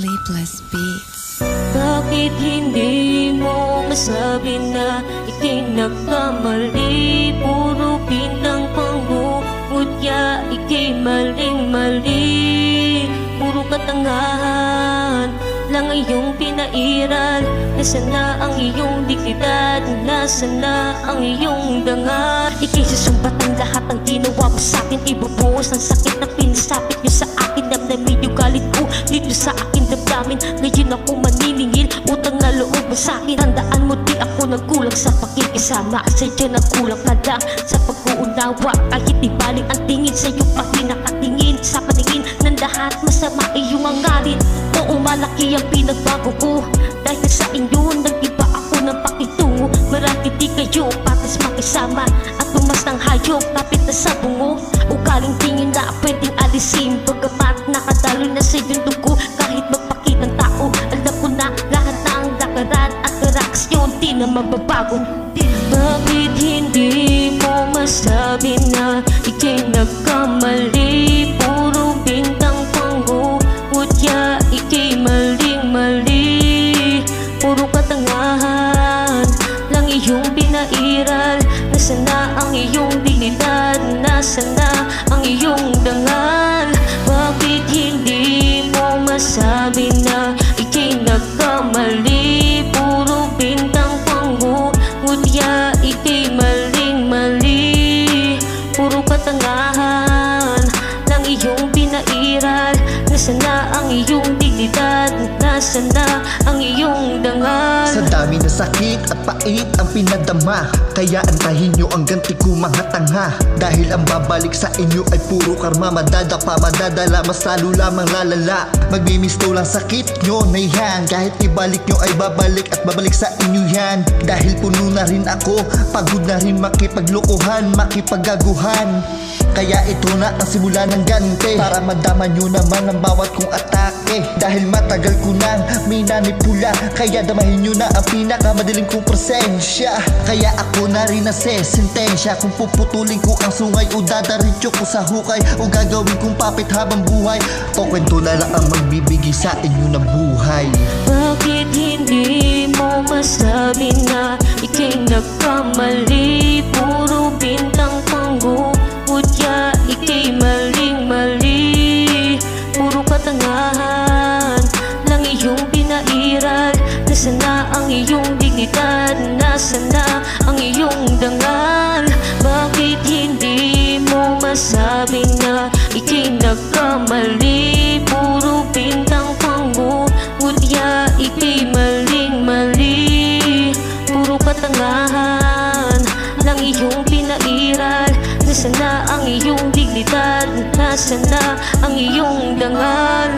Sleepless Beats. Bakit hindi mo masabi na ika'y nagkamali? Puro bintang pangungutya, ika'y maling-mali. Puro katangahan lang iyong pinairal. Nasaan na ang iyong dignidad? Nasaan na ang iyong dangal? Ika'y susumbat ang lahat ng ginawa mo sa'kin. Ibubuhos ang sakit na pinasapit niyo sa akin. Damdamin yung galit ko dito sa akin damdamin. Ngayon ako maniningil, utang na loob mo sa'kin. Tandaan mo di ako nagkulang sa pakikisama. Sadya nagkulang ka lang sa pag-uunawa. Kahit di baling ang tingin sa'yo pa pinakatingin. Sa paningin ng lahat masama iyong hangarin. Oo, malaki ang pinagbago ko dahil sa inyo nag-iba ako ng pakitungo. Marami di kayo patas makisama at tumas ng hayop kapit na sa bungo. Ugaling tingin na pwedeng alisin, bagamat nakadalo na sa iyong dugo. Kahit magpakitang tao, alam ko na lahat ng lakaran at reaksyon di na mababago. Bakit hindi mo masabi na ika'y nagkamali? Puro bintang pangungutya, ika'y maling-mali. Puro katangahan lang iyong pinairal. Nasaan na ang iyong dignidad? Nasaan na ang iyong dangal? Bakit hindi mo masabi na ika'y nagkamali? Puro bintang pangungutya, ika'y maling-mali. Puro katangahan lang iyong pinairal. Nasaan na ang iyong dignidad? Nasaan na ang iyong dangal? Sa dami na sakit at pait ang pinadama, kaya antahin nyo ang ganti ko mga tanga. Dahil ang babalik sa inyo ay puro karma. Madadapa, madadala, mas lalo lamang lalala. Magmimisto lang sakit nyo na yan. Kahit ibalik nyo ay babalik at babalik sa inyo yan. Dahil puno na rin ako, pagod na rin makipaglokohan, makipagaguhan. Kaya ito na ang simula ng ganti, para madama nyo naman ang bawat kong atake. Dahil matagal ko nang minanipula, kaya damahin nyo na ang pinakamadaling kong presensya. Kaya ako na rin sentensya kung puputulin ko ang sungay o dadaritso ko sa hukay, o gagawin kong papit habang buhay. O kwento na lang ang magbibigay sa inyo ng buhay. Bakit hindi mo masabi na ika'y nagkamali? Puro bintang pangungutya, ika'y maling-mali. Puro katangahan lang iyong pinairal. Nasaan na ang iyong dignidad? Nasaan na ang iyong dangal? Bakit hindi mo masabi na ika'y nagkamali? Puro bintang pangungutya, ika'y maling-mali. Puro katangahan lang iyong pinairal. Nasaan na ang iyong dignidad? Nasaan na ang iyong dangal?